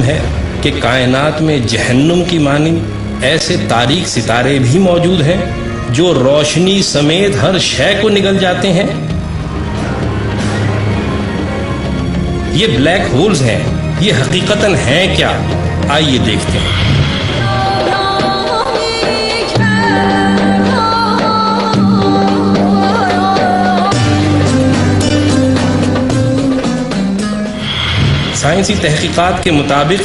ہے کہ کائنات میں جہنم کی مانند ایسے تاریک ستارے بھی موجود ہیں جو روشنی سمیت ہر شے کو نگل جاتے ہیں؟ یہ بلیک ہولز ہیں، یہ حقیقتاً ہیں کیا؟ آئیے دیکھتے ہیں۔ سائنسی تحقیقات کے مطابق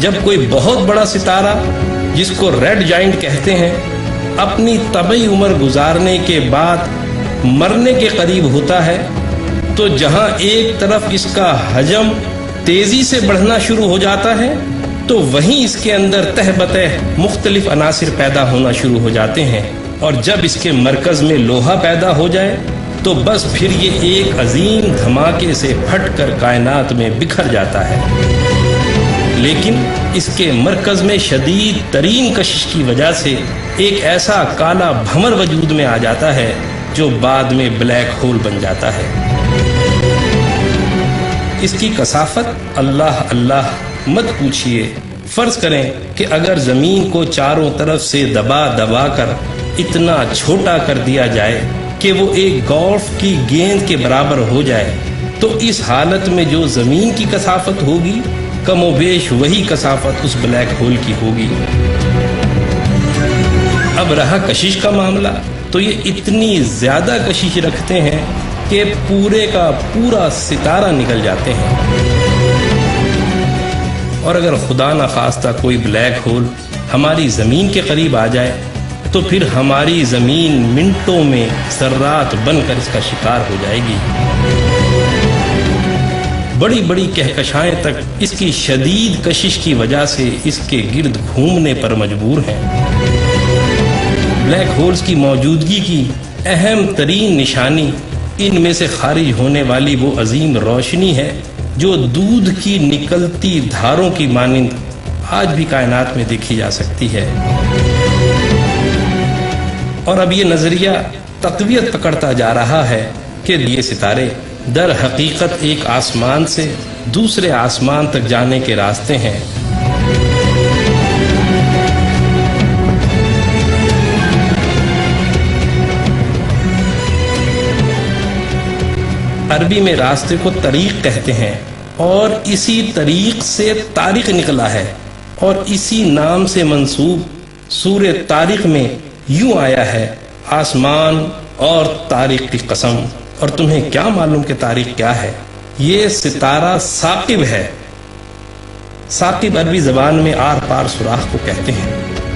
جب کوئی بہت بڑا ستارہ، جس کو ریڈ جائنٹ کہتے ہیں، اپنی طبعی عمر گزارنے کے بعد مرنے کے قریب ہوتا ہے تو جہاں ایک طرف اس کا حجم تیزی سے بڑھنا شروع ہو جاتا ہے تو وہیں اس کے اندر تہ بتہ مختلف عناصر پیدا ہونا شروع ہو جاتے ہیں، اور جب اس کے مرکز میں لوہا پیدا ہو جائے تو بس پھر یہ ایک عظیم دھماکے سے پھٹ کر کائنات میں بکھر جاتا ہے۔ لیکن اس کے مرکز میں شدید ترین کشش کی وجہ سے ایک ایسا کالا بھنور وجود میں آ جاتا ہے جو بعد میں بلیک ہول بن جاتا ہے۔ اس کی کثافت اللہ اللہ مت پوچھئے۔ فرض کریں کہ اگر زمین کو چاروں طرف سے دبا دبا کر اتنا چھوٹا کر دیا جائے کہ وہ ایک گولف کی گیند کے برابر ہو جائے تو اس حالت میں جو زمین کی کثافت ہوگی کم و بیش وہی کثافت اس بلیک ہول کی ہوگی۔ اب رہا کشش کا معاملہ، تو یہ اتنی زیادہ کشش رکھتے ہیں کہ پورے کا پورا ستارہ نکل جاتے ہیں۔ اور اگر خدا نخواستہ کوئی بلیک ہول ہماری زمین کے قریب آ جائے تو پھر ہماری زمین منٹوں میں ذرات بن کر اس کا شکار ہو جائے گی۔ بڑی بڑی کہکشائیں تک اس کی شدید کشش کی وجہ سے اس کے گرد گھومنے پر مجبور ہیں۔ بلیک ہولز کی موجودگی کی اہم ترین نشانی ان میں سے خارج ہونے والی وہ عظیم روشنی ہے جو دودھ کی نکلتی دھاروں کی مانند آج بھی کائنات میں دیکھی جا سکتی ہے۔ اور اب یہ نظریہ تقویت پکڑتا جا رہا ہے کہ یہ ستارے در حقیقت ایک آسمان سے دوسرے آسمان تک جانے کے راستے ہیں۔ عربی میں راستے کو طریق کہتے ہیں، اور اسی طریق سے طارق نکلا ہے، اور اسی نام سے منسوب سورہ طارق میں یوں آیا ہے، آسمان اور طارق کی قسم۔ اور تمہیں کیا معلوم کہ طارق کیا ہے؟ یہ ستارہ ثاقب ہے۔ ثاقب عربی زبان میں آر پار سوراخ کو کہتے ہیں،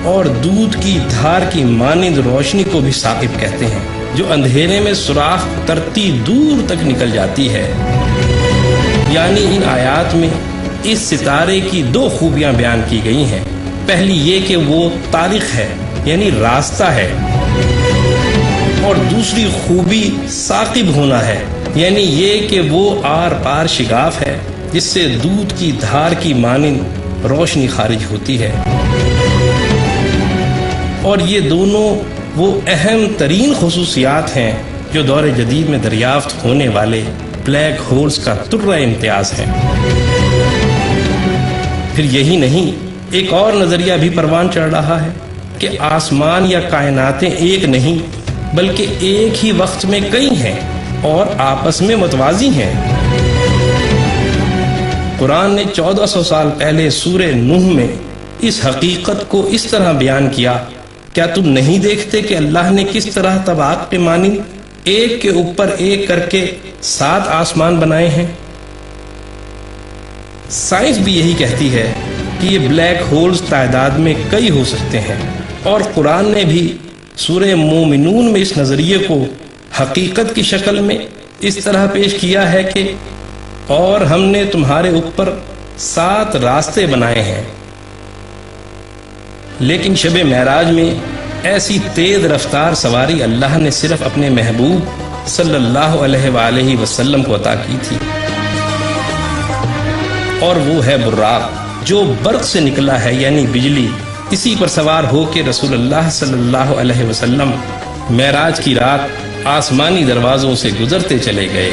اور دودھ کی دھار کی مانند روشنی کو بھی ثاقب کہتے ہیں، جو اندھیرے میں سوراخ کرتی دور تک نکل جاتی ہے۔ یعنی ان آیات میں اس ستارے کی دو خوبیاں بیان کی گئی ہیں۔ پہلی یہ کہ وہ طارق ہے، یعنی راستہ ہے، اور دوسری خوبی ثاقب ہونا ہے، یعنی یہ کہ وہ آر پار شگاف ہے جس سے دودھ کی دھار کی مانند روشنی خارج ہوتی ہے۔ اور یہ دونوں وہ اہم ترین خصوصیات ہیں جو دور جدید میں دریافت ہونے والے بلیک ہولز کا طرہ امتیاز ہیں۔ پھر یہی نہیں، ایک اور نظریہ بھی پروان چڑھ رہا ہے کہ آسمان یا کائناتیں ایک نہیں بلکہ ایک ہی وقت میں کئی ہیں اور آپس میں متوازی ہیں۔ قرآن نے 1400 سال پہلے سورہ نوح میں اس حقیقت کو اس طرح بیان کیا، کیا تم نہیں دیکھتے کہ اللہ نے کس طرح طباق کے مانند ایک کے اوپر ایک کر کے 7 آسمان بنائے ہیں؟ سائنس بھی یہی کہتی ہے کہ یہ بلیک ہولز تعداد میں کئی ہو سکتے ہیں، اور قرآن نے بھی سورہ مومنون میں اس نظریے کو حقیقت کی شکل میں اس طرح پیش کیا ہے کہ اور ہم نے تمہارے اوپر 7 راستے بنائے ہیں۔ لیکن شب معراج میں ایسی تیز رفتار سواری اللہ نے صرف اپنے محبوب صلی اللہ علیہ وآلہ وسلم کو عطا کی تھی، اور وہ ہے براق جو برق سے نکلا ہے، یعنی بجلی۔ اسی پر سوار ہو کے رسول اللہ صلی اللہ علیہ وسلم معراج کی رات آسمانی دروازوں سے گزرتے چلے گئے۔